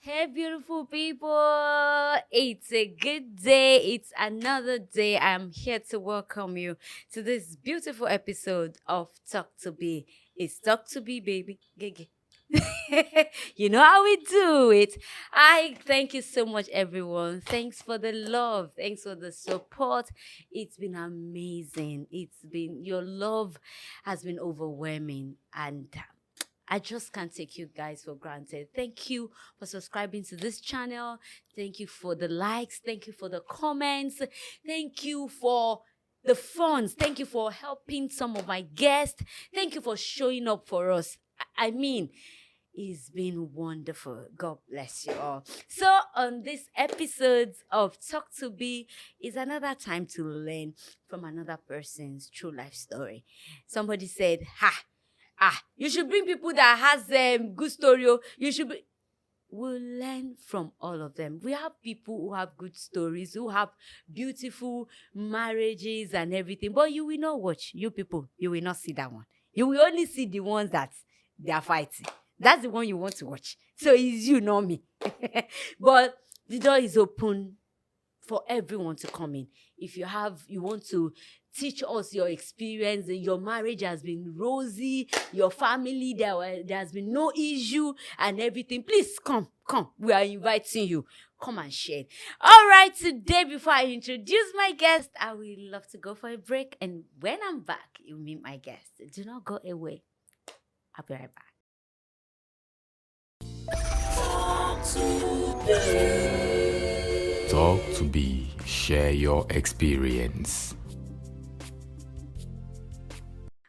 Hey, beautiful people. It's a good day. It's another day. I'm here to welcome you to this beautiful episode of Talk to Be. It's Talk to Be, baby. Gigi. You know how we do it. I thank you so much, everyone. Thanks for the love. Thanks for the support. It's been amazing. Your love has been overwhelming. And I just can't take you guys for granted. Thank you for subscribing to this channel. Thank you for the likes. Thank you for the comments. Thank you for the funds. Thank you for helping some of my guests. Thank you for showing up for us. I mean, it's been wonderful. God bless you all. So, on this episode of Talk to Be is another time to learn from another person's true life story. Somebody said, you should bring people that has good story. You should be. We'll learn from all of them. We have people who have good stories, who have beautiful marriages and everything. But you will not watch. You people, you will not see that one. You will only see the ones that they are fighting. That's the one you want to watch. So it's you, not me. But the door is open for everyone to come in. If you want to teach us your experience, your marriage has been rosy, your family, there has been no issue and everything, please come. We are inviting you. Come and share. All right, today, before I introduce my guest, I will love to go for a break. And when I'm back, you meet my guest. Do not go away. I'll be right back. Talk to be, share your experience.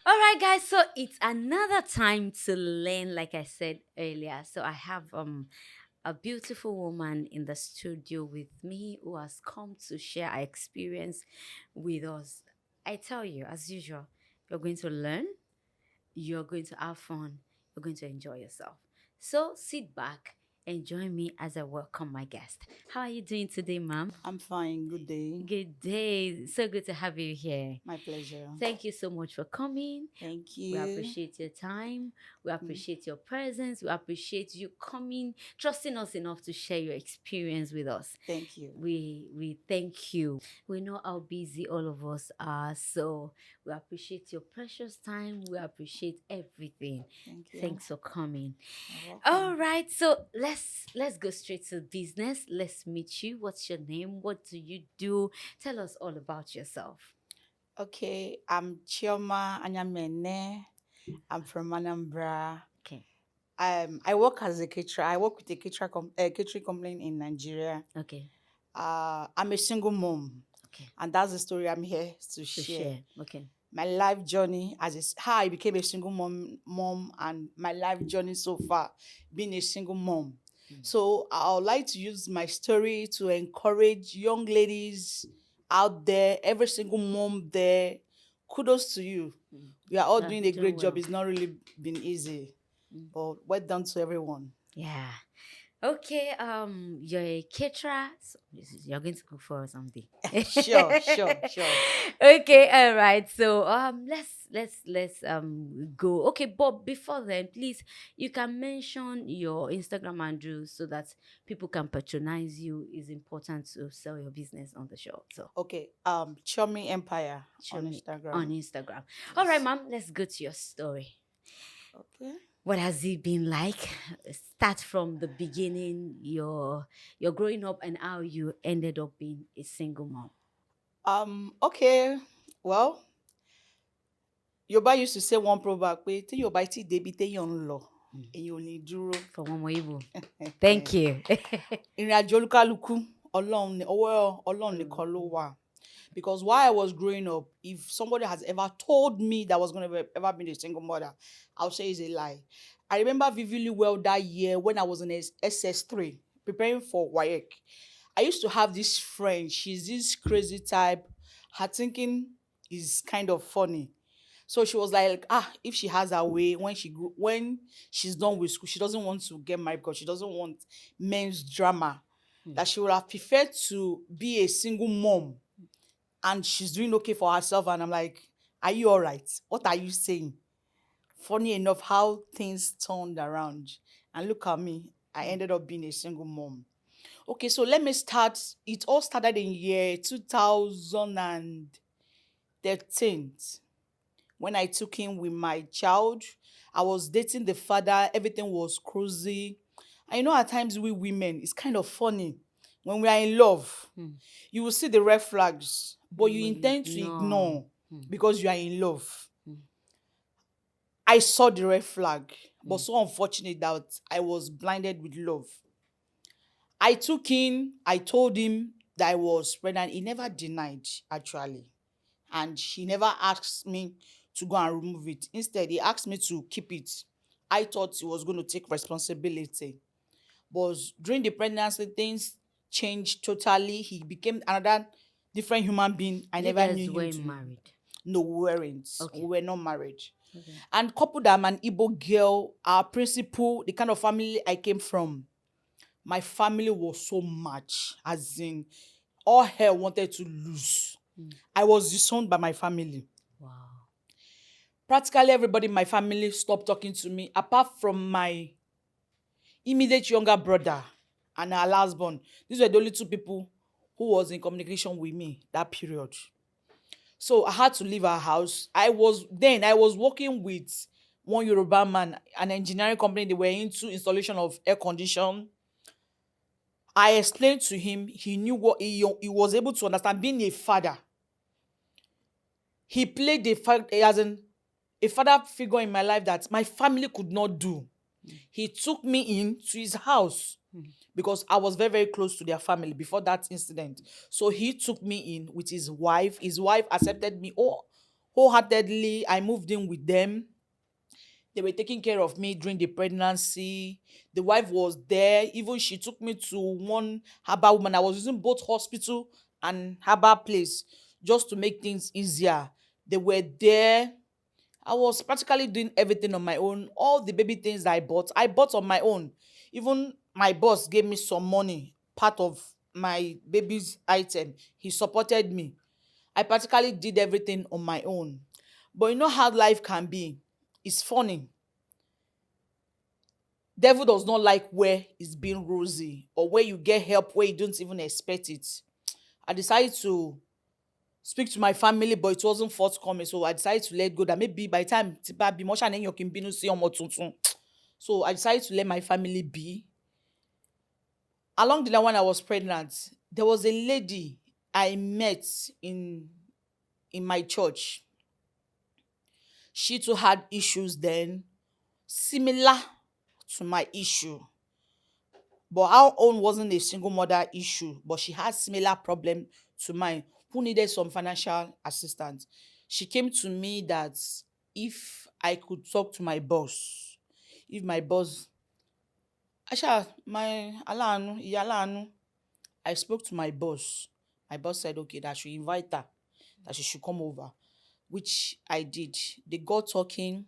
All right, guys. So it's another time to learn, like I said earlier. So I have a beautiful woman in the studio with me who has come to share her experience with us. I tell you, as usual, you're going to learn, you're going to have fun, you're going to enjoy yourself. So sit back and join me as I welcome my guest. How are you doing today, ma'am? I'm fine. Good day. Good day. So good to have you here. My pleasure. Thank you so much for coming. Thank We you. appreciate your time. We appreciate your presence. We appreciate you coming, trusting us enough to share your experience with us. Thank you. We thank you. We know how busy all of us are, so we appreciate your precious time. We appreciate everything. Thank you. Thanks for coming. You're All welcome. right, so let's go straight to business. Let's meet you. What's your name? What do you do? Tell us all about yourself. Okay, I'm Chioma Anyamene. I'm from Anambra. Okay. I work as a caterer. I work with a catering company in Nigeria. Okay. I'm a single mom, Okay. and that's the story I'm here to To share. share. Okay. My life journey how I became a single mom, and my life journey so far being a single mom. So I would like to use my story to encourage young ladies out there, every single mom there. Kudos to you. Mm. We are all Yeah, doing a doing great job. well. It's not really been easy, but well done to everyone. Yeah. Okay. You're a caterer. So you're going to cook for us someday. Sure. Okay. All right. So let's go. Okay. But before then, please, you can mention your Instagram handle so that people can patronize you. It's important to sell your business on the show. So Okay. Chomi Empire show on me Instagram. on Instagram. All right, ma'am. Let's go to your story. Okay. What has it been like? Start from the beginning, your growing up and how you ended up being a single mom. Okay. Well, Yorùbá used to say one proverb pé tí Yorùbá tí débi téèyàn ń lọ èyàn ò ní dúró. From Omo Igbo. Thank you. Ìrìn àjò olúkálùkù ọwọ́ Ọlọ́run nìkan ló wà. Because while I was growing up, if somebody has ever told me that I was going to ever be a single mother, I'll say it's a lie. I remember vividly well that year when I was in SS3 preparing for WAEC. I used to have this friend. She's this crazy type. Her thinking is kind of funny. So she was like, if she has her way, when she's done with school, she doesn't want to get married because she doesn't want men's drama. That she would have preferred to be a single mom. And she's doing okay for herself. And I'm like, are you all right? What are you saying? Funny enough, how things turned around. And look at me. I ended up being a single mom. Okay, so let me start. It all started in year 2013 when I took in with my child. I was dating the father, everything was crazy. I know at times we women, it's kind of funny. When we are in love, Hmm. you will see the red flags, but you But you intend to ignore. ignore Hmm. because you are in love. Hmm. I saw the red flag, but so unfortunate that I was blinded with love. I told him that I was pregnant. He never denied, actually. And he never asked me to go and remove it. Instead, he asked me to keep it. I thought he was going to take responsibility. But during the pregnancy, things changed totally. He became another different human being. I You never guys knew him were to be. married. No, we weren't. Okay. We were not married. Okay. And coupled that I'm an Igbo girl, our principal, the kind of family I came from, my family was so much, as in all hell wanted to lose. I was disowned by my family. Wow. Practically everybody in my family stopped talking to me, apart from my immediate younger brother and our last born. These were the only two people who was in communication with me that period. So I had to leave our house. I was working with one Yoruba man, an engineering company. They were into installation of air condition. I explained to him. He knew what he was able to understand. Being a father, he played as a father figure in my life that my family could not do. He took me in to his house because I was very, very close to their family before that incident. So he took me in with his wife. His wife accepted me wholeheartedly. I moved in with them. They were taking care of me during the pregnancy. The wife was there. Even she took me to one herbal woman. I was using both hospital and herbal place just to make things easier. They were there. I was practically doing everything on my own. All the baby things that I bought on my own. Even my boss gave me some money, part of my baby's item. He supported me. I practically did everything on my own. But you know how life can be. It's funny. Devil does not like where it's being rosy or where you get help where you don't even expect it. I decided to speak to my family, but it wasn't forthcoming. So I decided to let go. That maybe by the time Tipa be more than you can be no see ọmọ tuntun. So I decided to let my family be. Along the line, when I was pregnant, there was a lady I met in my church. She too had issues then, similar to my issue. But our own wasn't a single mother issue, but she had similar problem to mine, who needed some financial assistance. She came to me that if I could talk to my boss, if my boss, Asha, my Alanu, Iya Alanu, I spoke to my boss. My boss said, okay, that I should invite her, that she should come over, which I did. They got talking.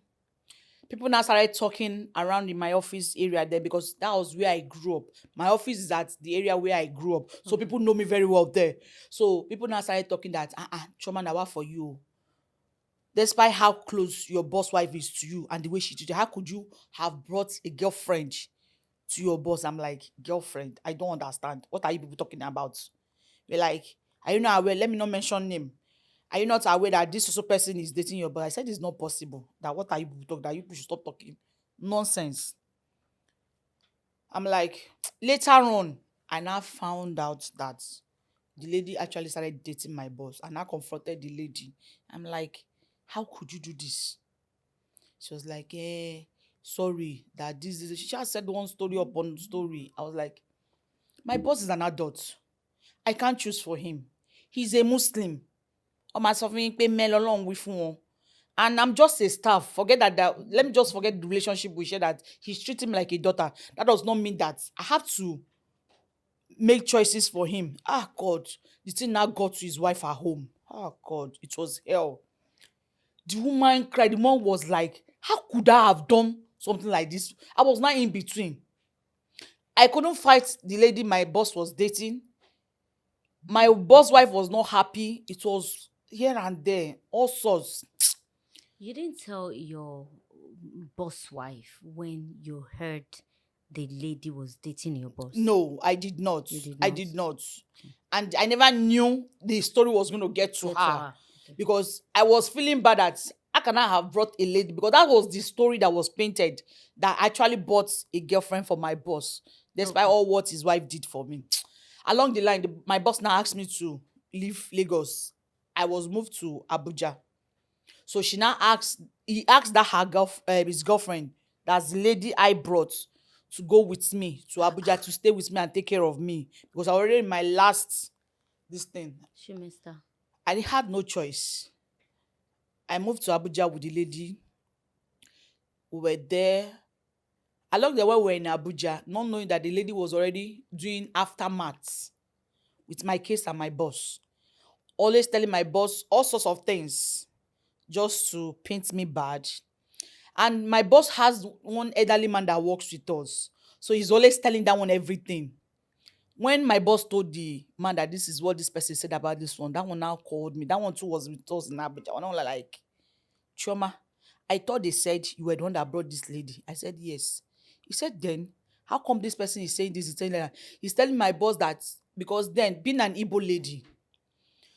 People now started talking around in my office area there because that was where I grew up. My office is at the area where I grew up. So people know me very well there. So people now started talking that, Choma, na what for you? Despite how close your boss wife is to you and the way she treated you, how could you have brought a girlfriend to your boss? I'm like, girlfriend? I don't understand. What are you people talking about? We're like, are you not aware? Let me not mention name. Are you not aware that this also person is dating your boss? I said it's not possible. That what are you people talking? That you people should stop talking. Nonsense. I'm like, later on, I now found out that the lady actually started dating my boss. And I confronted the lady. I'm like, how could you do this? She was like, sorry, that this. She just said one story upon story. I was like, my boss is an adult. I can't choose for him. He's a Muslim. Ọmọ sọ fún yín pé mẹ́lọ Ọlọ́run wí fún wọn. And I'm just a staff. Let me just forget the relationship we share, that he's treating me like a daughter. That does not mean that I have to make choices for him. God. The thing now got to his wife at home. God. It was hell. The woman cried. The mom was like, how could I have done something like this? I was not in between. I couldn't fight the lady my boss was dating. My boss wife was not happy. It was here and there, all sorts. You didn't tell your boss wife when you heard the lady was dating your boss? No, I did not. You did I not? did not. And I never knew the story was going to get to Get to her. her. Okay. Because I was feeling bad that how can I have brought a lady? Because that was the story that was painted, that I actually bought a girlfriend for my boss, despite Okay. all what his wife did for me. Along the line, my boss now asked me to leave Lagos. I was moved to Abuja. So he asked that his girlfriend, that's the lady I brought, to go with me to Abuja to stay with me and take care of me, because I already in my last this thing. She missed her. I had no choice. I moved to Abuja with the lady. We were there. Along the way, we were in Abuja, not knowing that the lady was already doing aftermath with my case and my boss. Always telling my boss all sorts of things just to paint me bad. And my boss has one elderly man that works with us. So he's always telling that one everything. When my boss told the man that this is what this person said about this one, that one now called me. That one too was with us in Abuja. And I was like, Chioma, I thought they said you were the one that brought this lady. I said, yes. He said, then, how come this person is saying this? He's saying that? He's telling my boss that because then, being an Igbo lady,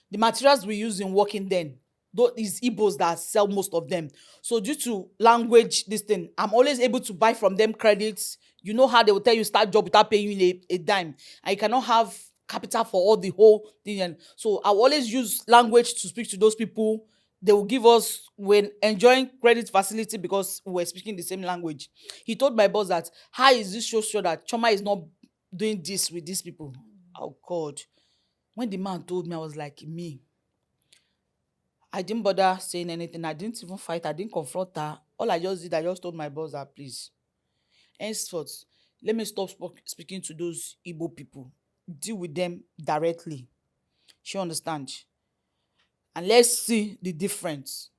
the materials we use in working then, though it's Igbos that sell most of them. So due to language, this thing, I'm always able to buy from them credits. You know how they will tell you start job without paying you a dime. And you cannot have capital for all the whole thing. And so I will always use language to speak to those people. They will give us, when enjoying credit facility, because we were speaking the same language. He told my boss that, how is this so sure that Chioma is not doing this with these people? Oh God. When the man told me, I was like, me. I didn't bother saying anything. I didn't even fight. I didn't confront her. All I just did, I just told my boss that, please, henceforth, let me stop speaking to those Igbo people. Deal with them directly. She understands. And let's see the difference.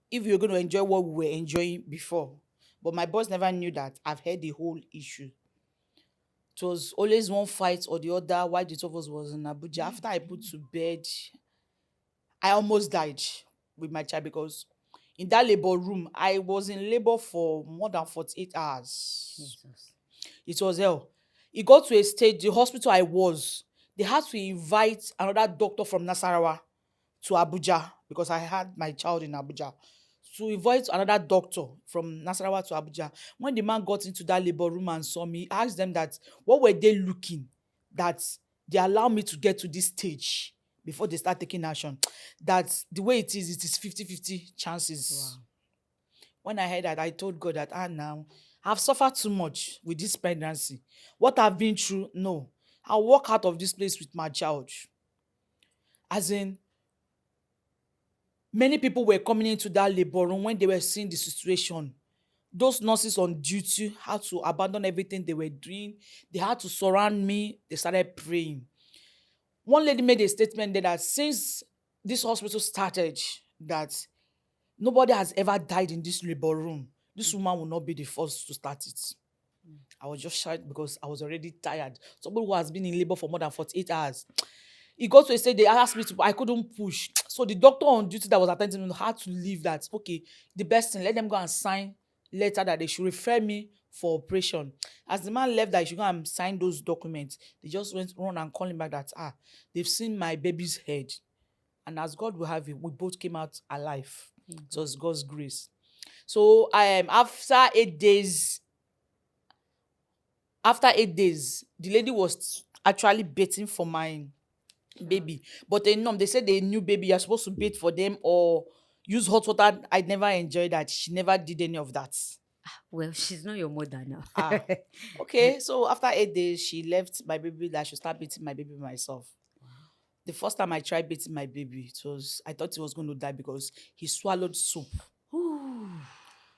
If you're going to enjoy what we were enjoying before. But my boss never knew that I've heard the whole issue. It was always one fight or the other while the two of us was in Abuja. After I put to bed, I almost died with my child, because in that labor room, I was in labor for more than 48 hours. Jesus. It was hell. It got to a stage, the hospital I was, they had to invite another doctor from Nasarawa to Abuja, because I had my child in Abuja. To invite another doctor from Nasarawa to Abuja. When the man got into that labor room and saw me, he asked them that, what were they looking that they allowed me to get to this stage before they start taking action? That the way it is 50-50 chances. Wow. When I heard that, I told God that, now, I've suffered too much with this pregnancy. What I've been through, no. I'll walk out of this place with my child. As in, many people were coming into that labor room when they were seeing the situation. Those nurses on duty had to abandon everything they were doing. They had to surround me. They started praying. One lady made a statement there that since this hospital started, that nobody has ever died in this labor room. This woman will not be the first to start it. I was just shocked because I was already tired. Somebody who has been in labor for more than 48 hours. It got to a stage they asked me to, I couldn't push. So the doctor on duty that was attending me had to leave that. Okay, the best thing, let them go and sign letter that they should refer me for operation. As the man left that he should go and sign those documents, they just went run and call him back that, they've seen my baby's head. And as God will have it, we both came out alive. It was God's grace. So after 8 days, the lady was actually betting for my baby. But they said they knew baby, you're supposed to bait for them or use hot water. I never enjoyed that. She never did any of that. Well, she's not your mother now. Okay, so after 8 days, she left my baby that I should start beating my baby myself. The first time I tried beating my baby, I thought he was going to die because he swallowed soup.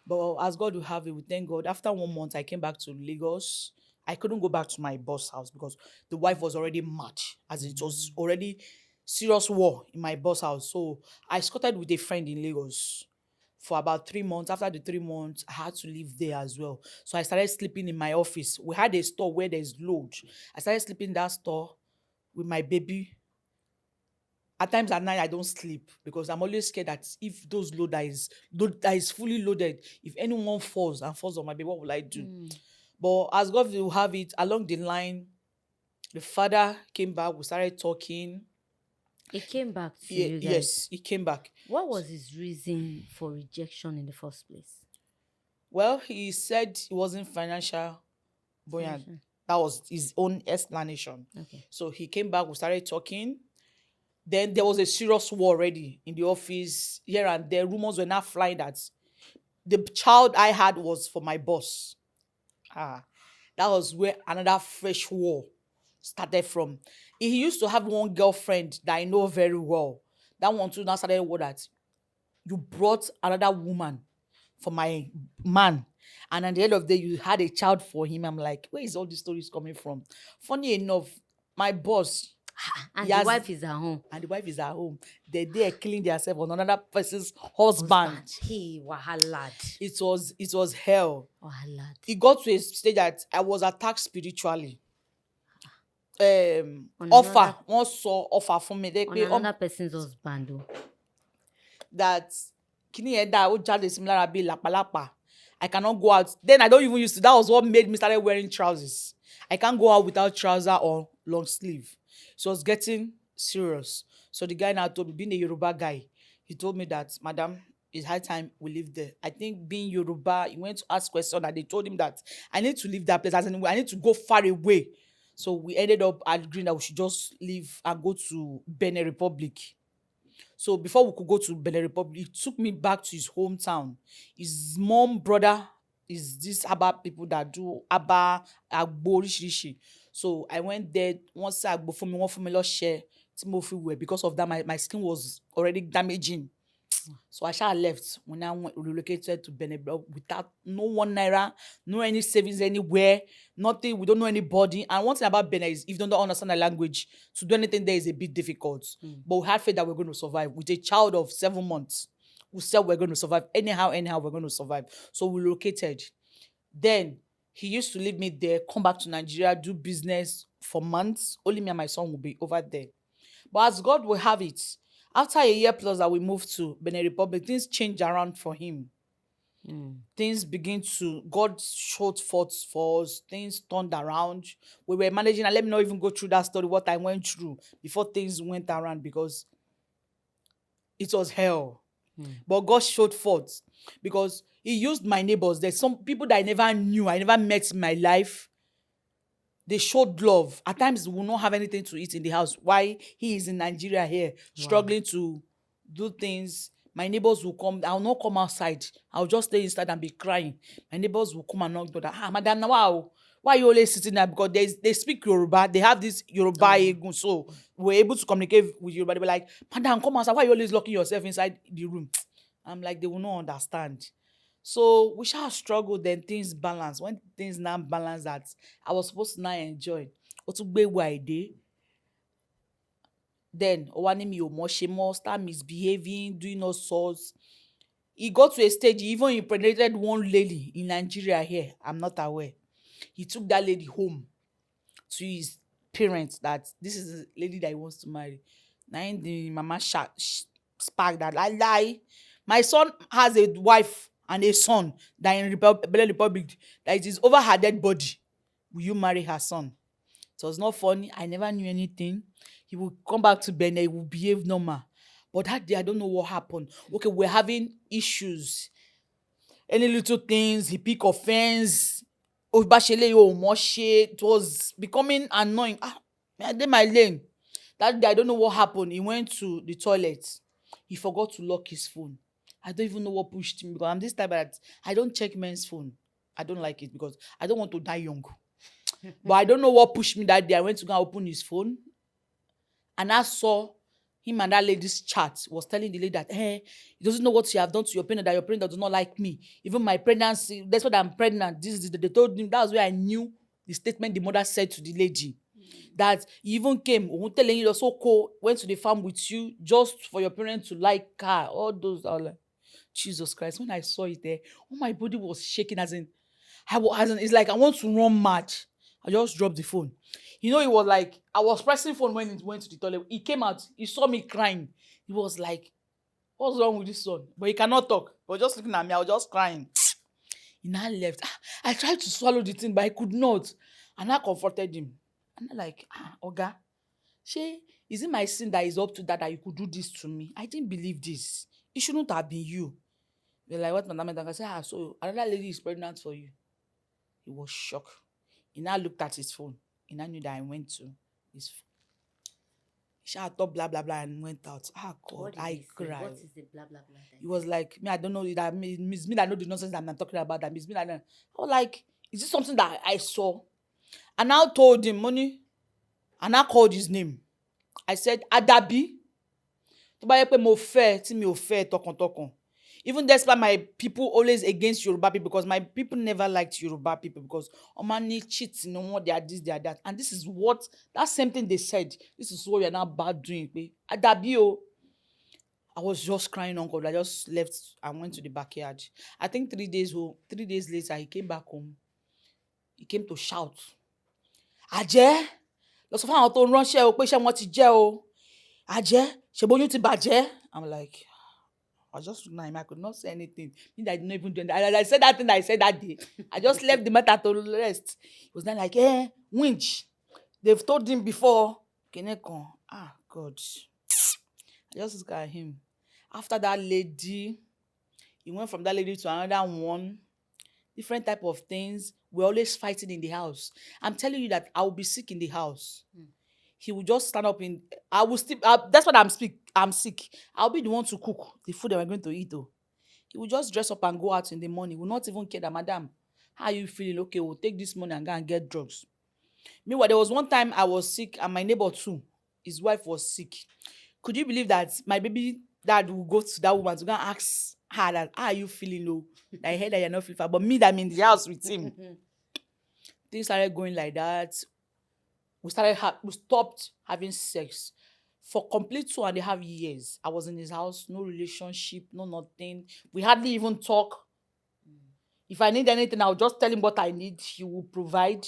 But as God will have it, we thank God. After 1 month, I came back to Lagos. I couldn't go back to my boss' house because the wife was already mad, as it was already serious war in my boss' house. So I escorted with a friend in Lagos for about 3 months. After the 3 months, I had to live there as well. So I started sleeping in my office. We had a store where there's load. I started sleeping in that store with my baby. At times at night, I don't sleep because I'm always scared that if those load that is fully loaded, if anyone falls on my baby, what will I do? But as God will have it, along the line, the father came back. We started talking. He came back to you guys. Yes, he came back. What was his reason for rejection in the first place? Well, he said he wasn't financial buoyant. Financial. That was his own explanation. Okay. So he came back. We started talking. Then there was a serious war already in the office here and there. Rumors were not flying that the child I had was for my boss. That was where another fresh war started from. He used to have one girlfriend that I know very well. That one too now started a war that you brought another woman for my man. And at the end of the day, you had a child for him. I'm like, where is all these stories coming from? Funny enough, my boss, And he the has- wife is at home. and the wife is at home. They are killing themselves on another person's husband. He wahalad. It was hell. Wahalad. It got to a stage that I was attacked spiritually. On Offer, another- one saw offer for me. On another person's husband. Oh. That kini eda o jade similar be lapalapa. I cannot go out. Then I don't even used to. That was what made me started wearing trousers. I can't go out without trouser or long sleeve. So it was getting serious. So the guy now told me, being a Yoruba guy, he told me that, Madam, it's high time we live there. I think being Yoruba, he went to ask questions and they told him that I need to leave that place. As in, I need to go far away. So we ended up agreeing that we should just leave and go to Benin Republic. So before we could go to Benin Republic, he took me back to his hometown. His mom, brother, is this Aba people that do Aba, Agbo, Rishi. So I went there. Once Agbo for me, one for me, lost share. Timothy wear. Because of that, my skin was already damaging. So I shall left when I relocated to Benin without no 1 naira, no any savings anywhere, nothing. We don't know anybody. And one thing about Benin is if you don't understand the language, to do anything there is a bit difficult. But we had faith that we're going to survive. With a child of 7 months, we said we're going to survive. Anyhow, we're going to survive. So we relocated. Then he used to leave me there, come back to Nigeria, do business for months. Only me and my son will be over there. But as God will have it, after a year plus that we moved to Benin Republic, things changed around for him. Things begin to, God showed forth for us. Things turned around. We were managing, and let me not even go through that story, what I went through before things went around, because it was hell. But God showed forth because he used my neighbors. There's some people that I never knew, I never met in my life. They showed love. At times, we will not have anything to eat in the house. Why? He is in Nigeria here, struggling to do things. My neighbors will come. I'll not come outside. I'll just stay inside and be crying. My neighbors will come and knock the door. Madam, now why are you always sitting there? Because they speak Yoruba. They have this Yoruba egun. So we're able to communicate with Yoruba. They were like, Madam, come outside. Why are you always locking yourself inside the room? I'm like, they will not understand. So we shall struggle, then things balance. When things now balance that I was supposed to now enjoy. Then start misbehaving, doing all sorts. He got to a stage, he even impregnated one lady in Nigeria here. I'm not aware. He took that lady home to his parents that this is the lady that he wants to marry. Now the mama spark that lie. My son has a wife and a son that in Benin Republic, that it is over her dead body. Will you marry her son? It was not funny. I never knew anything. He will come back to Benin. He will behave normal. But that day, I don't know what happened. Okay, we're having issues. Any little things, he pick offense. It was becoming annoying. I did my lane. That day, I don't know what happened. He went to the toilet. He forgot to lock his phone. I don't even know what pushed him, because I'm this type that I don't check men's phone. I don't like it because I don't want to die young. But I don't know what pushed me that day. I went to go and open his phone, and I saw him and that lady's chat. Was telling the lady that, hey, he doesn't know what you have done to your parent, that your parent does not like me. Even my pregnancy, that's what I'm pregnant. They told him. That was where I knew the statement the mother said to the lady. That he even came, telling you so cool, went to the farm with you just for your parents to like her. All those are like, Jesus Christ. When I saw it there, my body was shaking, it's like I want to run mad. I just dropped the phone. It was like, I was pressing phone when it went to the toilet. He came out, he saw me crying. He was like, what's wrong with this son? But he cannot talk. He was just looking at me, I was just crying. He now left. I tried to swallow the thing, but I could not. And I confronted him. And I'm like, Oga, Shay, is it my sin that is up to that you could do this to me? I didn't believe this. It shouldn't have been you. They're like, what, Madam Edanga? I said, so another lady is pregnant for you. He was shocked. He now looked at his phone. He now knew that I went to his phone. He shouted blah blah blah and went out. God, What did I he say? cried. What is the blah blah blah? He was like, me, I don't know that Miss Me that know the nonsense that I'm talking about. That Miss Me that I was like, is this something that I saw? And now told him, money. And I called his name. I said, Adabi. Tó bá yẹ pé mo fẹ́ tí mi ò fẹ́ tọkàntọkàn. Even despite my people always against Yoruba people, because my people never liked Yoruba people because Omani cheats, you know what they are this, they are that. And this is what, that same thing they said. This is what you're now bad doing. Adabi o. I was just crying uncle. I just left and went to the backyard. I think 3 days later, he came back home. He came to shout. Àjẹ́, lọ sọ fún àwọn tó ń ránṣẹ́ o pé iṣẹ́ wọn ti jẹ́ o. Àjẹ́, ṣèbóyún ti bàjẹ́. I'm like, I was just looking at him. I could not say anything. Me that I didn't even do that. I said that thing that I said that day. I just left the matter to rest. He was then like, winch. They've told him before. Kenekon. God. I just look at him. After that lady, he went from that lady to another one. Different type of things. We're always fighting in the house. I'm telling you that I will be sick in the house. He will just stand up in. I will still. That's what I'm sick. I'll be the one to cook the food that we're going to eat. Though he will just dress up and go out in the morning. Will not even care that, madam, how are you feeling? Okay, we'll take this money and go and get drugs. Meanwhile, there was one time I was sick and my neighbor too, his wife was sick. Could you believe that my baby dad will go to that woman to go and ask her that, how are you feeling? Oh, I heard that you're not feeling fine, but me that I'm in the house with him. Things started going like that. We stopped having sex for complete 2.5 years. I was in his house, no relationship, no nothing. We hardly even talk. If I need anything, I'll just tell him what I need. He will provide.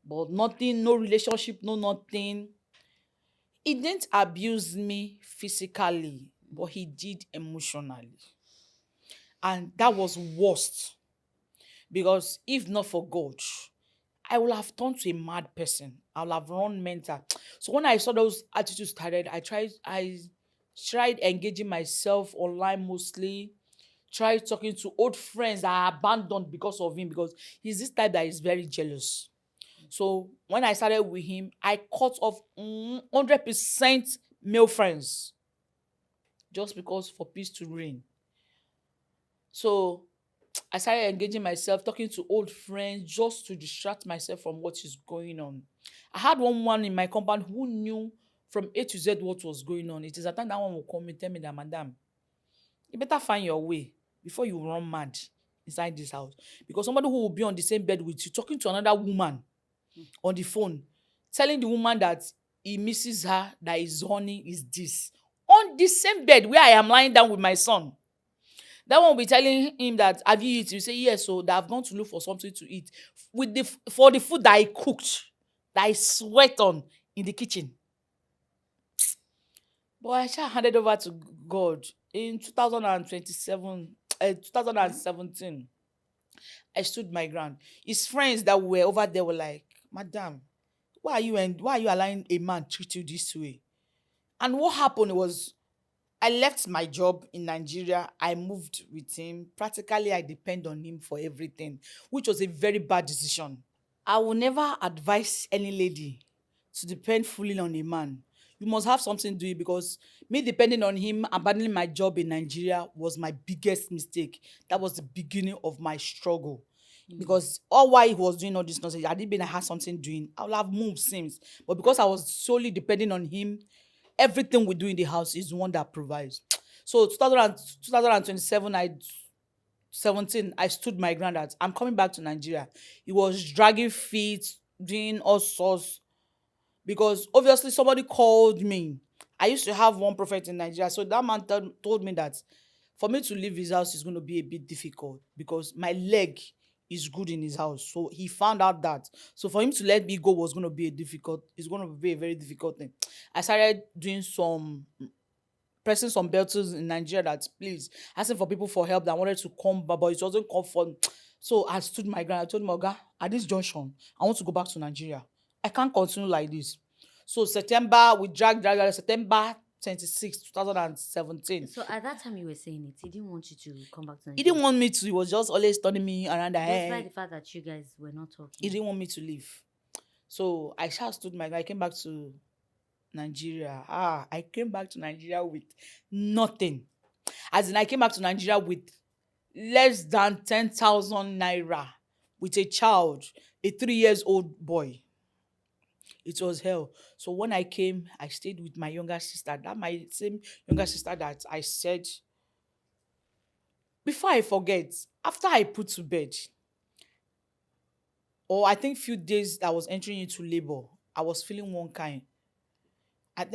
But nothing, no relationship, no nothing. He didn't abuse me physically, but he did emotionally. And that was worst. Because if not for God, I would have turned to a mad person. I would have run mental. So when I saw those attitudes started, I tried engaging myself online mostly. Tried talking to old friends that I abandoned because of him, because he's this type that is very jealous. So when I started with him, I cut off 100% male friends just because for peace to reign. So I started engaging myself, talking to old friends just to distract myself from what is going on. I had one woman in my compound who knew from A to Z what was going on. It is at time that one will come and tell me that, madam, you better find your way before you run mad inside this house. Because somebody who will be on the same bed with you, talking to another woman on the phone, telling the woman that he misses her, that his honey is this. On the same bed where I am lying down with my son. That one will be telling him that, have you eaten? You say, yes, so that I've gone to look for something to eat. For the food that I cooked, that I sweat on in the kitchen. But I shall hand it over to God. In 2017, I stood my ground. His friends that were over there were like, madam, why are you allowing a man treat you this way? And what happened was, I left my job in Nigeria. I moved with him. Practically, I depend on him for everything, which was a very bad decision. I will never advise any lady to depend fully on a man. You must have something to do it, because me depending on him, abandoning my job in Nigeria was my biggest mistake. That was the beginning of my struggle. Because all while he was doing all this nonsense, I didn't have something doing, I would have moved since. But because I was solely depending on him, everything we do in the house is the one that provides. So 2017, I stood my ground that I'm coming back to Nigeria. He was dragging feet, doing all sorts. Because obviously somebody called me. I used to have one prophet in Nigeria. So that man told me that for me to leave his house is going to be a bit difficult, because my leg is good in his house. So he found out that. So for him to let me go was going to be it's going to be a very difficult thing. I started doing some pressing some belts in Nigeria that please asking for people for help that wanted to come, but it wasn't come for. So I stood my ground. I told my guy at this junction, I want to go back to Nigeria. I can't continue like this. So September, we dragged September 26, 2017. So at that time you were saying it, he didn't want you to come back to He Nigeria. didn't want me to. He was just always turning me around the Despite head. the fact that you guys were not talking. He didn't want me to leave. So I just stood my ground. I came back to Nigeria. I came back to Nigeria with nothing. As in, I came back to Nigeria with less than 10,000 naira with a child, a 3-year-old boy. It was hell. So when I came, I stayed with my younger sister. That my same younger sister that I said, before I forget, after I put to bed, or I think few days that I was entering into labor, I was feeling one kind.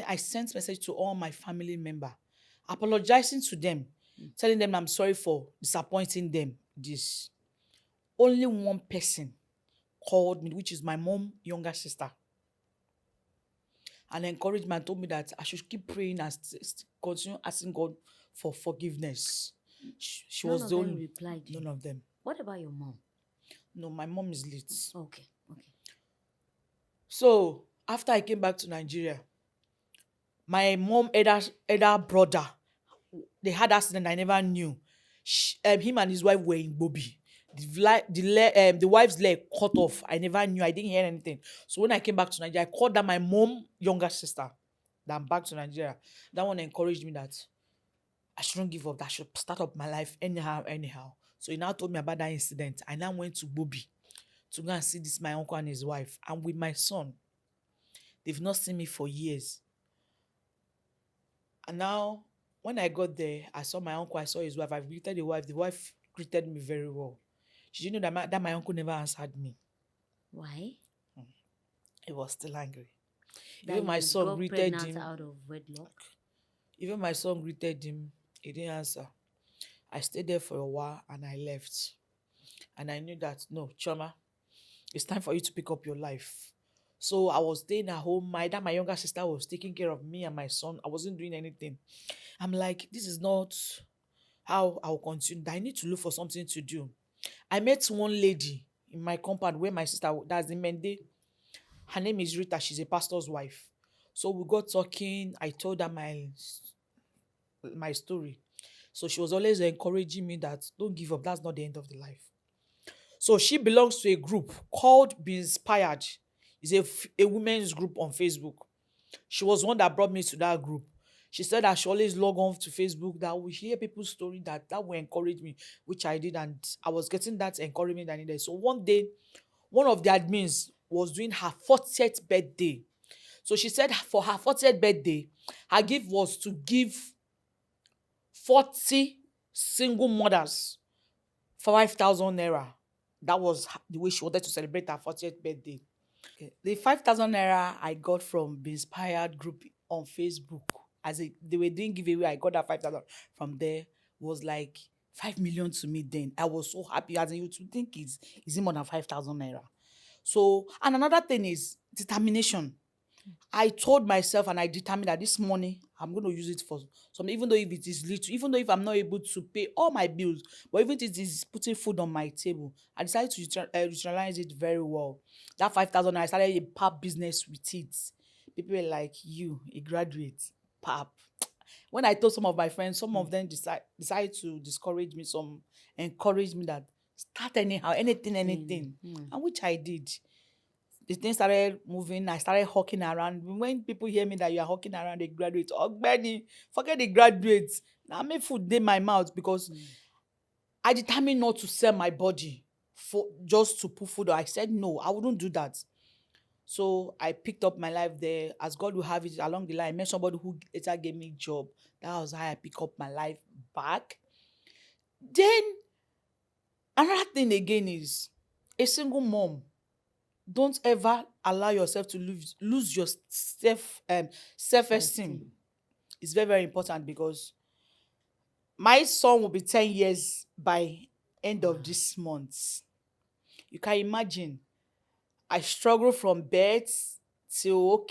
I sent message to all my family member, apologizing to them, telling them I'm sorry for disappointing them. This only one person called me, which is my mom, younger sister, and encouraged me and told me that I should keep praying and continue asking God for forgiveness. She None was of the them only replied you. none of them. What about your mom? No, my mom is late. Okay. So after I came back to Nigeria, my mom elder brother, they had accident I never knew. Him and his wife were in Bobby. The wife's leg cut off. I never knew. I didn't hear anything. So when I came back to Nigeria, I called that my mom younger sister that I'm back to Nigeria. That one encouraged me that I shouldn't give up. That I should start up my life anyhow. So he now told me about that incident. I now went to Bobby to go and see this my uncle and his wife. And with my son, they've not seen me for years. And now, when I got there, I saw my uncle, I saw his wife. I greeted the wife. The wife greeted me very well. She didn't know that my uncle never answered me. Why? He was still angry. That Even my you son got greeted pregnant him. out of wedlock. Even my son greeted him. He didn't answer. I stayed there for a while and I left. And I knew that, no, Choma, it's time for you to pick up your life. So I was staying at home. My younger sister was taking care of me and my son. I wasn't doing anything. I'm like, this is not how I'll continue. I need to look for something to do. I met one lady in my compound where my sister, that's in Mende. Her name is Rita. She's a pastor's wife. So we got talking. I told her my story. So she was always encouraging me that don't give up. That's not the end of the life. So she belongs to a group called Be Inspired. It's a women's group on Facebook. She was one that brought me to that group. She said I should always log on to Facebook, that we hear people's story that will encourage me, which I did, and I was getting that encouragement I needed. So one day, one of the admins was doing her 40th birthday. So she said for her 40th birthday, her gift was to give 40 single mothers 5,000 naira. That was the way she wanted to celebrate her 40th birthday. Okay. The 5,000 naira I got from the Inspired group on Facebook, they were doing giveaway, I got that 5,000 from there, was like 5 million to me then. I was so happy, as in you to think is more than 5,000 naira. So, and another thing is determination. I told myself and I determined that this money, I'm going to use it for something, even though if it is little, even though if I'm not able to pay all my bills, but even if it is putting food on my table, I decided to utilize it very well. That 5,000, I started a pap business with it. People were like, you, a graduate, pap. When I told some of my friends, some of them decided to discourage me, some encouraged me that start anyhow, anything, and which I did. The thing started moving. I started hawking around. When people hear me that you are hawking around a graduate, oh, Benny, forget the graduates. Now, I make food in my mouth because I determined not to sell my body for just to put food. I said, no, I wouldn't do that. So I picked up my life there. As God will have it along the line, I met somebody who later gave me a job. That was how I picked up my life back. Then, another thing again is, a single mom, don't ever allow yourself to lose your self-esteem. It's very, very important because my son will be 10 years by end of this month. You can imagine, I struggle from birth till,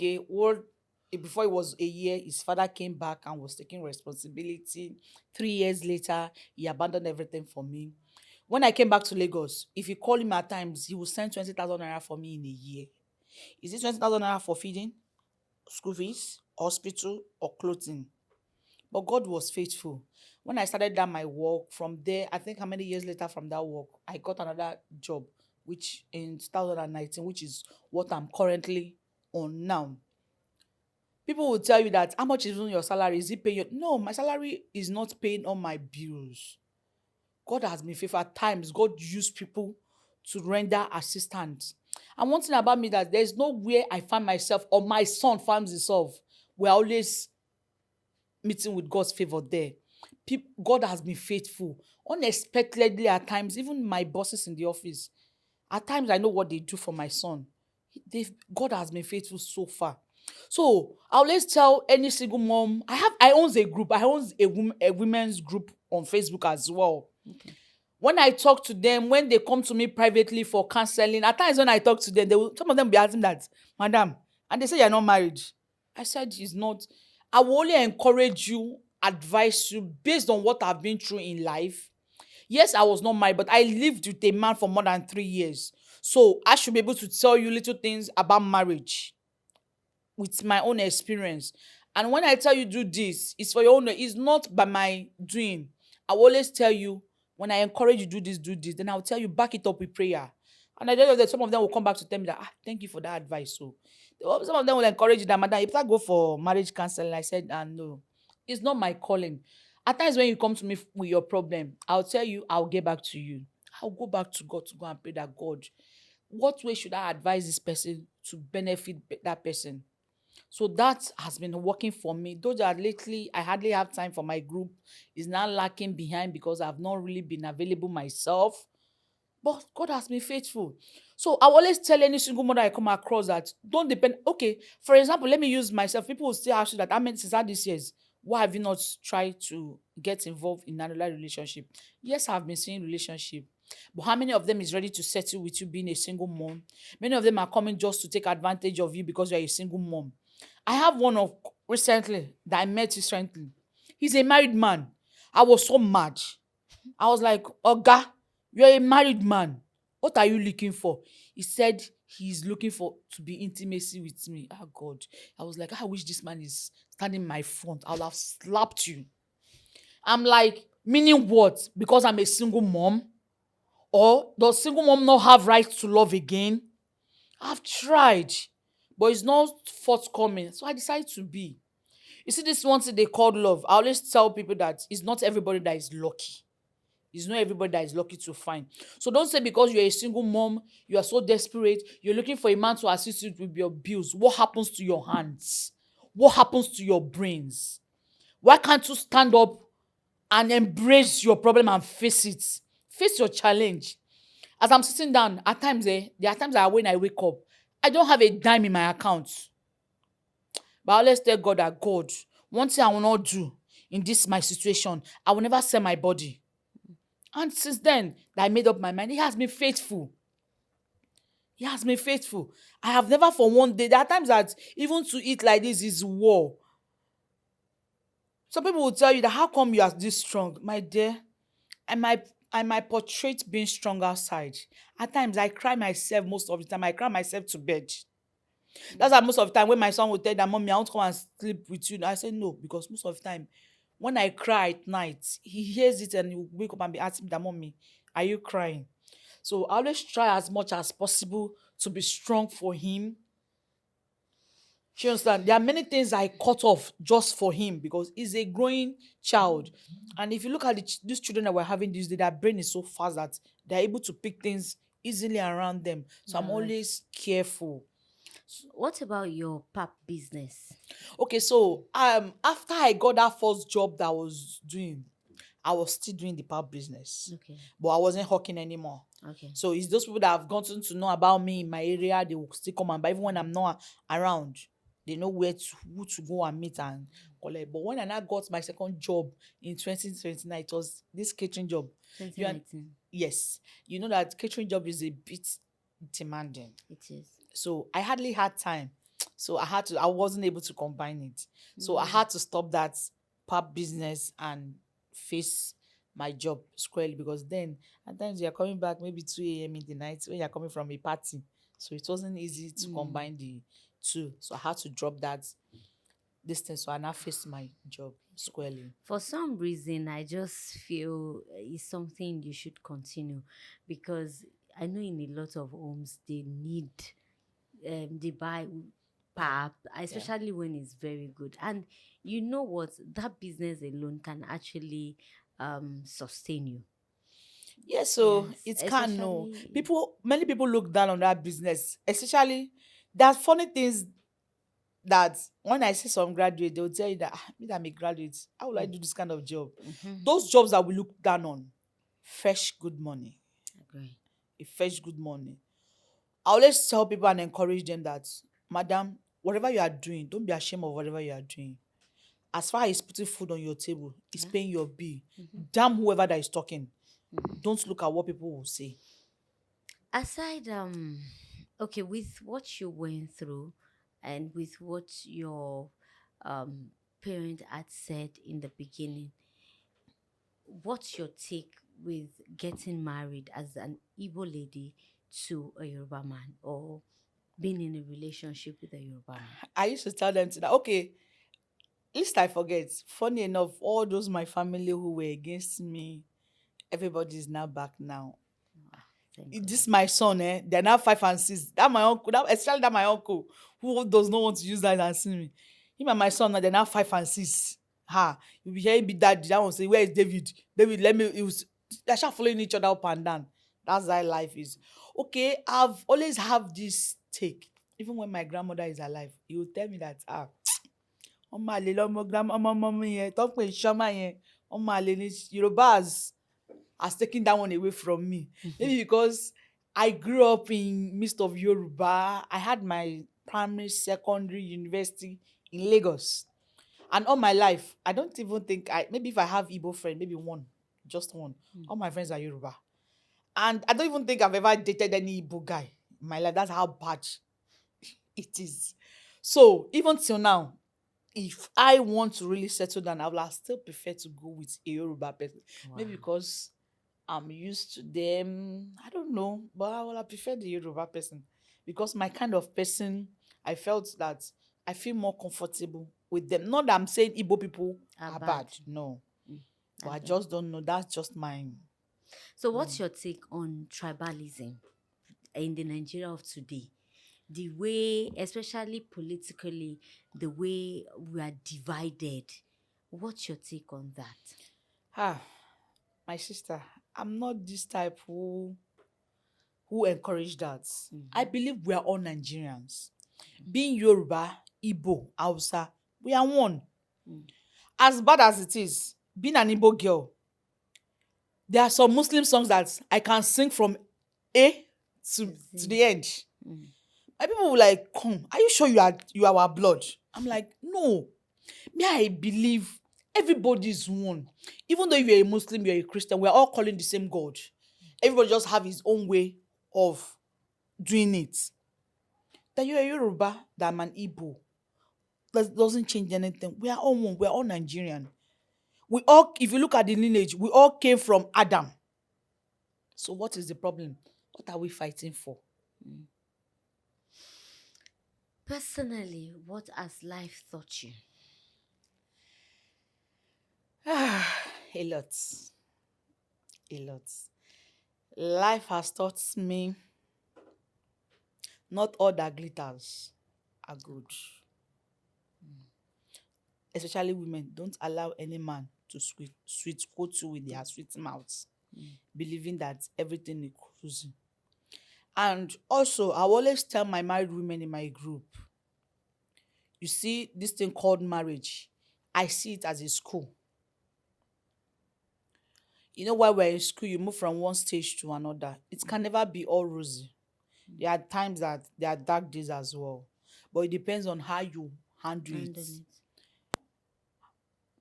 before it was a year, his father came back and was taking responsibility. 3 years later, he abandoned everything for me. When I came back to Lagos, if you call him at times, he will send 20,000 naira for me in a year. Is it 20,000 naira for feeding, school fees, hospital, or clothing? But God was faithful. When I started that my work, from there, I think how many years later from that work, I got another job, which in 2019, which is what I'm currently on now. People will tell you that how much is even your salary? Is it paying your... No, my salary is not paying all my bills. God has been faithful. At times, God used people to render assistance. And one thing about me that there's nowhere I find myself or my son finds himself. We're always meeting with God's favor there. God has been faithful. Unexpectedly at times, even my bosses in the office, at times I know what they do for my son. God has been faithful so far. So I always tell any single mom, I own a group. I own a women's group on Facebook as well. Okay. When I talk to them, when they come to me privately for counseling, at times when I talk to them, some of them be asking that, madam, and they say you're not married. I said it's not. I will only encourage you, advise you based on what I've been through in life. Yes, I was not married, but I lived with a man for more than 3 years. So I should be able to tell you little things about marriage with my own experience. And when I tell you do this, it's for your own. It's not by my doing. I will always tell you, when I encourage you do this, then I'll tell you back it up with prayer. And at the end of the day, some of them will come back to tell me that, thank you for that advice. So some of them will encourage you that, madam, if I go for marriage counseling, I said, no, it's not my calling. At times when you come to me with your problem, I'll tell you, I'll get back to you. I'll go back to God to go and pray that, God, what way should I advise this person to benefit that person? So that has been working for me. Though that lately I hardly have time for my group, is now lacking behind because I've not really been available myself. But God has been faithful. So I always tell any single mother I come across that don't depend. Okay, for example, let me use myself. People will still ask you that, I mean, since this years, why have you not tried to get involved in another relationship? Yes, I've been seeing relationship. But how many of them is ready to settle with you being a single mom? Many of them are coming just to take advantage of you because you're a single mom. I have one of recently that I met recently. He's a married man. I was so mad. I was like, Oga, you're a married man. What are you looking for? He said he's looking for to be intimacy with me. Oh God. I was like, I wish this man is standing in my front. I'll have slapped you. I'm like, meaning what? Because I'm a single mom? Or does single mom not have rights to love again? I've tried, but it's not forthcoming. So I decided to be. You see, this one thing they call love. I always tell people that it's not everybody that is lucky. It's not everybody that is lucky to find. So don't say because you're a single mom, you are so desperate, you're looking for a man to assist you with your bills. What happens to your hands? What happens to your brains? Why can't you stand up and embrace your problem and face it? Face your challenge. As I'm sitting down, at times, there are times that when I wake up, I don't have a dime in my account. But I always tell God that, God, one thing I will not do in this my situation, I will never sell my body. And since then, that I made up my mind, He has been faithful. He has been faithful. I have never for one day, there are times that even to eat like this is war. Some people will tell you that, how come you are this strong? My dear, I might portray being strong outside. At times, I cry myself most of the time. I cry myself to bed. That's why most of the time when my son will tell that, mommy, I want to come and sleep with you. I say no, because most of the time, when I cry at night, he hears it and he will wake up and be asking me that, mommy, are you crying? So I always try as much as possible to be strong for him. You understand? There are many things I cut off just for him because he's a growing child. And if you look at these children that we're having these days, their brain is so fast that they're able to pick things easily around them. So I'm always careful. What about your pap business? Okay, so after I got that first job that I was doing, I was still doing the pub business. Okay. But I wasn't hawking anymore. Okay. So it's those people that have gotten to know about me in my area, they will still come and buy. Even when I'm not around, they know who to go and meet and collect. But when I now got my second job in 2029, it was this catering job. 2019. Yes. You know that catering job is a bit demanding. It is. So I hardly had time So I wasn't able to combine it. So I had to stop that pub business and face my job squarely, because then at times you're coming back maybe 2 a.m. in the night when you're coming from a party. So it wasn't easy to combine the two. So I had to drop that distance. So I now face my job squarely. For some reason, I just feel it's something you should continue, because I know in a lot of homes they need, they buy pap, especially when it's very good. And you know what? That business alone can actually sustain you. Yeah, so Yes, it can no. especially. Many people look down on that business, especially that funny things that when I see some graduate, they'll tell you that me that I'm a graduate, how will I do this kind of job? Those jobs that we look down on fetch good money. Agree. It fetch good money. I always tell people and encourage them that, madam, whatever you are doing, don't be ashamed of whatever you are doing. As far as putting food on your table, it's paying your bill. Damn whoever that is talking. Don't look at what people will say. Aside, okay, with what you went through and with what your um parent had said in the beginning, what's your take with getting married as an Igbo lady to a Yoruba man, or being in a relationship with a Yoruba man? I used to tell them to that, okay, least I forget. Funny enough, all those my family who were against me, everybody is now back now. Thank God. This my son, they're now 5 and 6. That my uncle, especially that my uncle, who does not want to use that and see me. Him and my son now, they're now 5 and 6. Ha, you'll be hearing big daddy. That one say, where is David? David, let me. It was they start following each other up and down. That's how life is. Okay, I've always have this take. Even when my grandmother is alive, he will tell me that ọmọ àlè lọmọ ọmọ mi yẹn tó ń pè ní Chioma yẹn, ọmọ àlè ni Yorùbá has taken that one away from me. Maybe because I grew up in midst of Yoruba. I had my primary, secondary, university in Lagos. And all my life, I don't even think maybe if I have Igbo friend, maybe one, just one. All my friends are Yoruba. And I don't even think I've ever dated any Igbo guy in my life. That's how bad it is. So even till now, if I want to really settle down, I will still prefer to go with a Yoruba person. Maybe because I'm used to them. I don't know, but I will prefer the Yoruba person, because my kind of person, I felt that I feel more comfortable with them. Not that I'm saying Igbo people are bad. No. But I just don't know. That's just mine. So, what's your take on tribalism in the Nigeria of today? The way, especially politically, the way we are divided. What's your take on that? My sister, I'm not this type who encourage that. I believe we are all Nigerians. Being Yoruba, Igbo, Hausa, we are one. As bad as it is, being an Igbo girl, there are some Muslim songs that I can sing from A to the end. My people will like, come, are you sure you are our blood? I'm like, no. Me, I believe everybody is one. Even though you're a Muslim, you're a Christian, we're all calling the same God. Everybody just have his own way of doing it. That you're a Yoruba, that I'm an Igbo, that doesn't change anything. We are all one. We are all Nigerian. We all, if you look at the lineage, we all came from Adam. So what is the problem? What are we fighting for? Personally, what has life taught you? A lot. A lot. Life has taught me not all that glitters are good. Especially women, don't allow any man to sweet quote you with their sweet mouths, believing that everything is cruising. And also, I always tell my married women in my group, you see this thing called marriage, I see it as a school. You know, while we're in school, you move from one stage to another. It can never be all rosy. There are times that there are dark days as well. But it depends on how you handle it.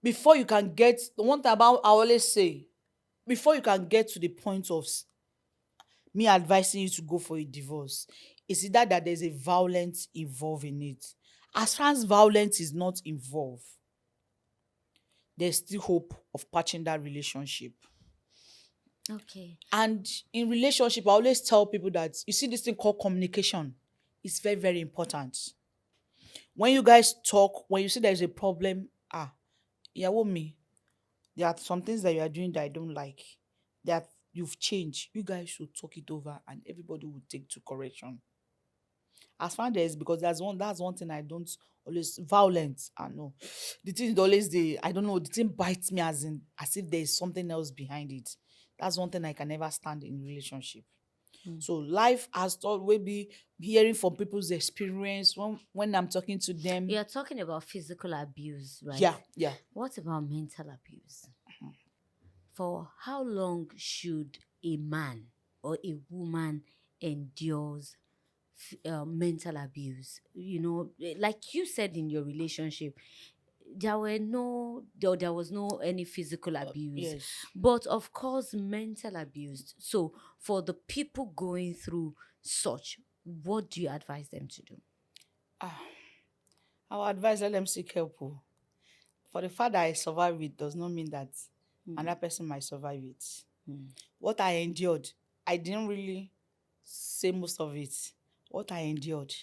Before you can get, the one thing about I always say, before you can get to the point of me advising you to go for a divorce, it's either that there's a violence involved in it. As far as violence is not involved, there's still hope of patching that relationship. Okay. And in relationship, I always tell people that you see this thing called communication is very, very important. When you guys talk, when you see there's a problem, yeah, me, there are some things that you are doing that I don't like, that you've changed. You guys should talk it over and everybody will take to correction. As far as because that's one thing I don't always violence. I know. The thing is always I don't know, the thing bites me as if there is something else behind it. That's one thing I can never stand in relationship. So life has taught maybe hearing from people's experience when I'm talking to them. You're talking about physical abuse, right? Yeah. What about mental abuse? For how long should a man or a woman endures mental abuse? You know, like you said in your relationship, there was no any physical abuse, Yes. but of course mental abuse. So for the people going through such, what do you advise them to do? I would advise let them seek help. For the fact that I survived it does not mean that another person might survive it. What I endured, I didn't really say most of it. What I endured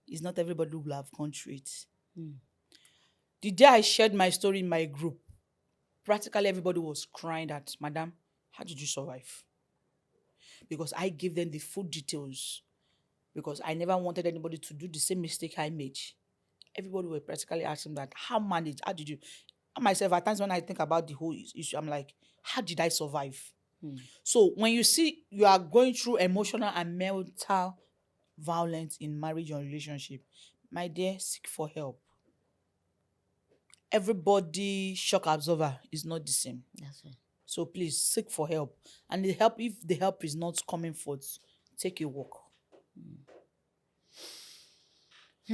is not everybody will have gone through it. The day I shared my story in my group, practically everybody was crying that, Madam, how did you survive? Because I gave them the full details. Because I never wanted anybody to do the same mistake I made. Everybody were practically asking that, how did you? I myself, at times when I think about the whole issue, I'm like, how did I survive? So when you see you are going through emotional and mental violence in marriage or relationship, my dear, seek for help. Everybody shock absorber is not the same. That's right. So please seek for help. And if the help is not coming forth, take a walk.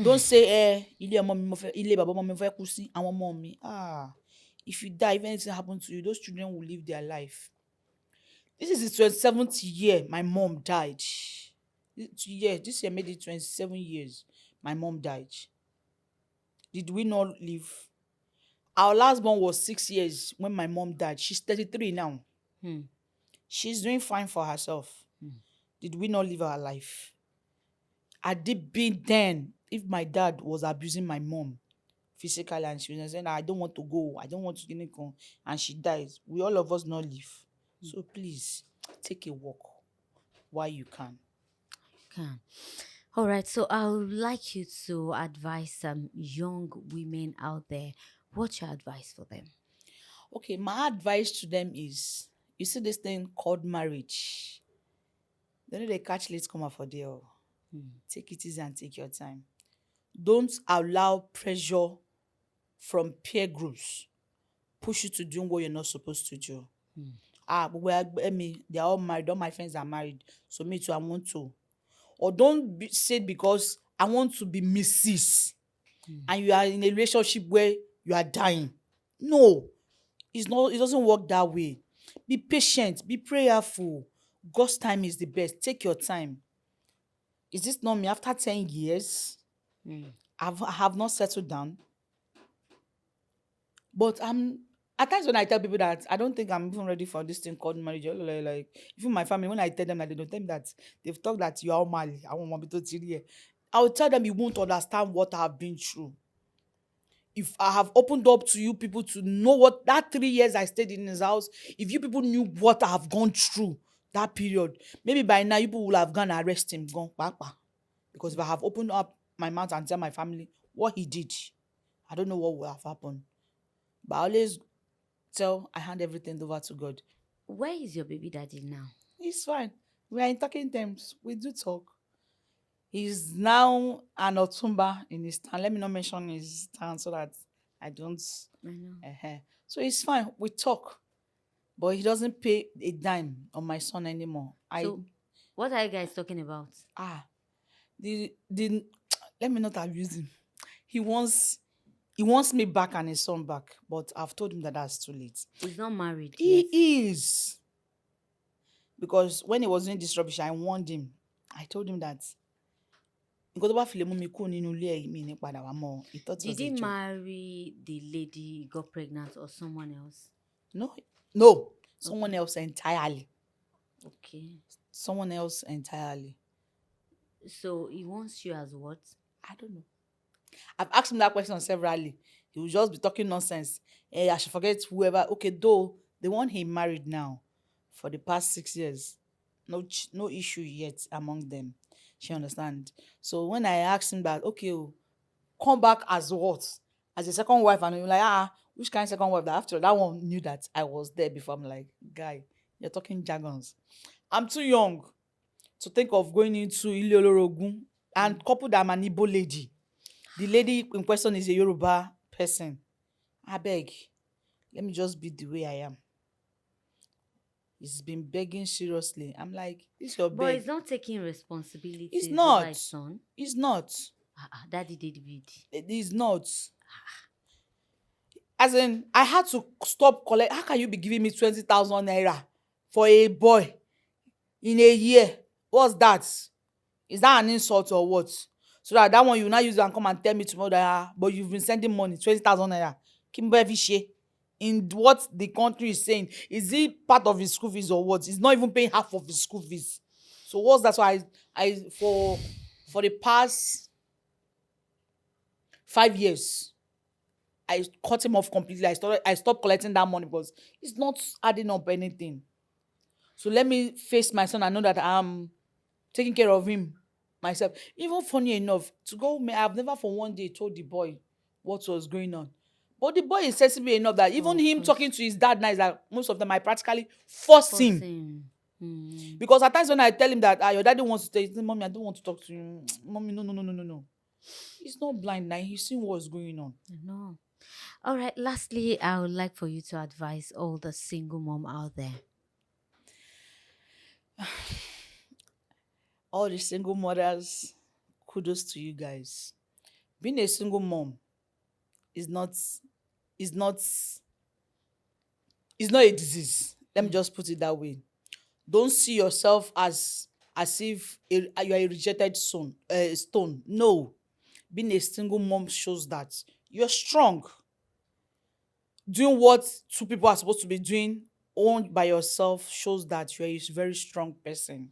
Don't say, ilé ọmọ mi mo fẹ́, ilé bàbá ọmọ mi mo fẹ́ kú sí, àwọn ọmọ mi. If you die, if anything happen to you, those children will live their life. This is the 27th year my mom died. This year made it 27 years. My mom died. Did we not live? Our last born was 6 years when my mom died. She's 33 now. She's doing fine for herself. Did we not live our life? Had it been then, if my dad was abusing my mom physically and she was saying, I don't want to go, I don't want to go, and she dies, we all of us not live. So please, take a walk while you can. All right, so I would like you to advise some young women out there. What's your advice for them? Okay, my advice to them is, you see this thing called marriage. They know they catch late come for there. Take it easy and take your time. Don't allow pressure from peer groups push you to do what you're not supposed to do. But they're all married, all my friends are married, so me too, I want to. Or don't say it because I want to be Mrs. And you are in a relationship where you are dying. No, it doesn't work that way. Be patient, be prayerful. God's time is the best. Take your time. Is this not me? After 10 years, I have not settled down. But at times when I tell people that I don't think I'm even ready for this thing called marriage, like even my family, when I tell them that, they don't tell me that they've talked that you are married. I won't be to I will tell them you won't understand what I have been through. If I have opened up to you people to know what that 3 years I stayed in his house, if you people knew what I have gone through that period, maybe by now you people will have gone and arrest him, gone back. Because if I have opened up my mouth and tell my family what he did, I don't know what will have happened. But I always I hand everything over to God. Where is your baby daddy now? He's fine. We are in talking terms. We do talk. He's now an Otumba in his town. Let me not mention his town so that I don't. I know. So it's fine. We talk. But he doesn't pay a dime on my son anymore. So what are you guys talking about? The let me not abuse him. He wants me back and his son back, but I've told him that that's too late. He's not married yet. He is. Because when he was doing this rubbish, I warned him. I told him that nǹkan tó bá fi lè mú mi kúrò nínú ilé ẹ̀ mi ní padà wá mọ́. He thought it Did was a he joke. marry the lady he got pregnant or someone else? No, someone else entirely. Okay. Someone else entirely. So he wants you as what? I don't know. I've asked him that question severally. He will just be talking nonsense. I should forget whoever. Okay, though the one he married now for the past 6 years, no issue yet among them. She understand. So when I asked him that, okay, come back as what? As a second wife, and you're like, which kind of second wife? That after that one knew that I was there before. I'm like, guy, you're talking jargons. I'm too young to think of going into Ile-Olorogun and couple that I'm an Igbo lady. The lady in question is a Yoruba person. I beg, let me just be the way I am. He's been begging seriously. I'm like, this your But beg. he's not taking responsibility. He's not. Over his son. He's not. Daddy David. He's not. As in, I had to stop collect. How can you be giving me 20,000 naira for a boy in a year? What's that? Is that an insult or what? So that one you now use and come and tell me tomorrow that but you've been sending money 20,000 naira. Kimberly in what the country is saying, is it part of his school fees or what? He's not even paying half of his school fees. So what's that? So I for the past 5 years, I cut him off completely. I stopped collecting that money because it's not adding up anything. So let me face my son and know that I'm taking care of him myself. Even funny enough, I've never for one day told the boy what was going on. But the boy is sensible enough that even him talking to his dad now is like most of them I practically force him. Because at times when I tell him that your daddy wants to tell you, Mommy, I don't want to talk to you. Mommy, no. He's not blind now. He's seen what's going on. No. All right. Lastly, I would like for you to advise all the single mom out there. All the single mothers, kudos to you guys. Being a single mom is not a disease. Let me just put it that way. Don't see yourself as if you are a rejected stone. No. Being a single mom shows that you're strong. Doing what two people are supposed to be doing owned by yourself shows that you're a very strong person.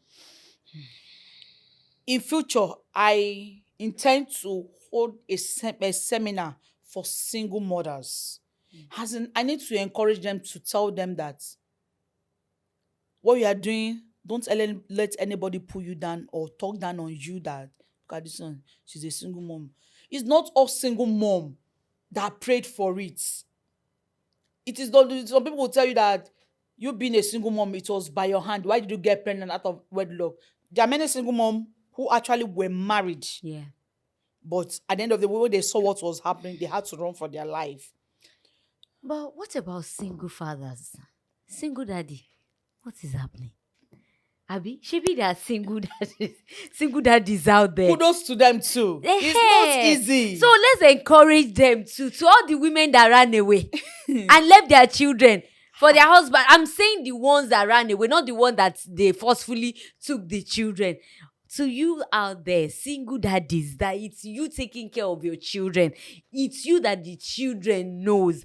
In future, I intend to hold a seminar for single mothers. As in, I need to encourage them to tell them that what you are doing, don't let anybody pull you down or talk down on you that, look at this one, she's a single mom. It's not all single mom that prayed for it. It is not, some people will tell you that you being a single mom, it was by your hand. Why did you get pregnant out of wedlock? There are many single moms who actually were married. Yeah. But at the end of the day, when they saw what was happening, they had to run for their life. But what about single fathers? Single daddy? What is happening? Abi, maybe there are single daddies out there. Kudos to them too. It's not easy. So let's encourage them to all the women that ran away and left their children for their husband. I'm saying the ones that ran away, not the one that they forcefully took the children. To you out there, single daddies, that it's you taking care of your children. It's you that the children knows.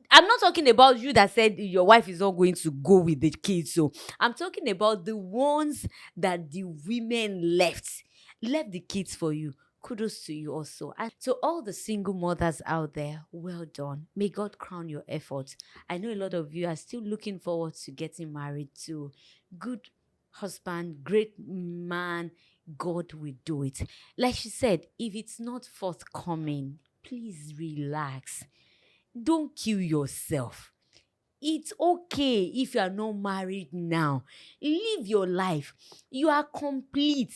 I'm not talking about you that said your wife is not going to go with the kids. So I'm talking about the ones that the women left the kids for you. Kudos to you also. And to all the single mothers out there, well done. May God crown your efforts. I know a lot of you are still looking forward to getting married to good husband, great man. God will do it. Like she said, if it's not forthcoming, please relax. Don't kill yourself. It's okay if you are not married now. Live your life. You are complete.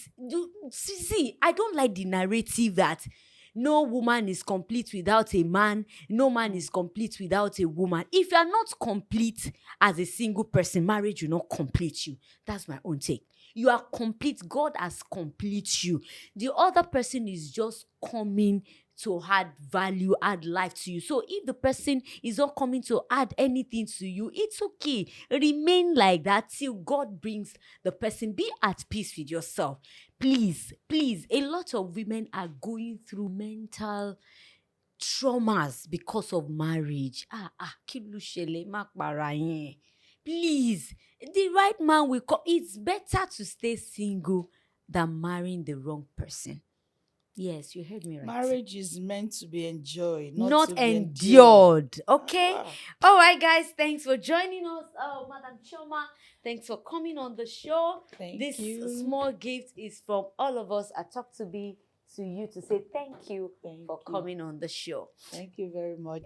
See, I don't like the narrative that no woman is complete without a man. No man is complete without a woman. If you are not complete as a single person, marriage will not complete you. That's my own take. You are complete. God has complete you. The other person is just coming to add value, add life to you. So if the person is not coming to add anything to you, it's okay. Remain like that till God brings the person. Be at peace with yourself. Please, a lot of women are going through mental traumas because of marriage. Kí ló ṣẹlẹ̀? Má para yín. Please, the right man will come. It's better to stay single than marrying the wrong person. Yes, you heard me right. Marriage is meant to be enjoyed, not to be endured. Okay. All right, guys. Thanks for joining us. Oh, Madam Chioma, thanks for coming on the show. Thank you. This small gift is from all of us at Talk to Be to you to say thank you for coming on the show. Thank you very much.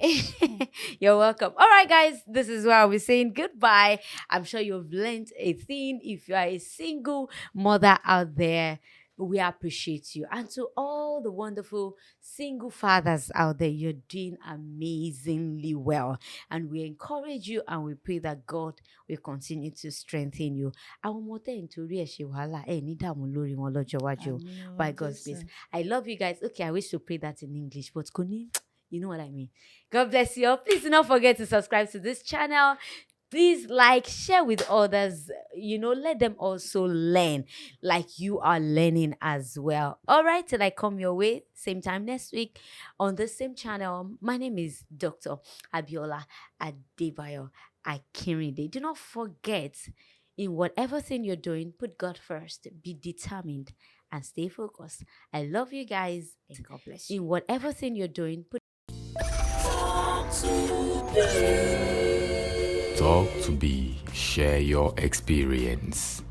You're welcome. All right, guys. This is where we're saying goodbye. I'm sure you've learned a thing. If you are a single mother out there, we appreciate you. And to all the wonderful single fathers out there, you're doing amazingly well. And we encourage you and we pray that God will continue to strengthen you. By God's grace. I love you guys. Okay, I wish to pray that in English, but you know what I mean. God bless you all. Please do not forget to subscribe to this channel. Please like, share with others, let them also learn like you are learning as well. All right, till I come your way, same time next week on the same channel. My name is Dr. Abiola Adebayo Akinrinde. Do not forget, in whatever thing you're doing, put God first, be determined, and stay focused. I love you guys, and God bless you. In whatever thing you're doing, put Talk to Be, share your experience.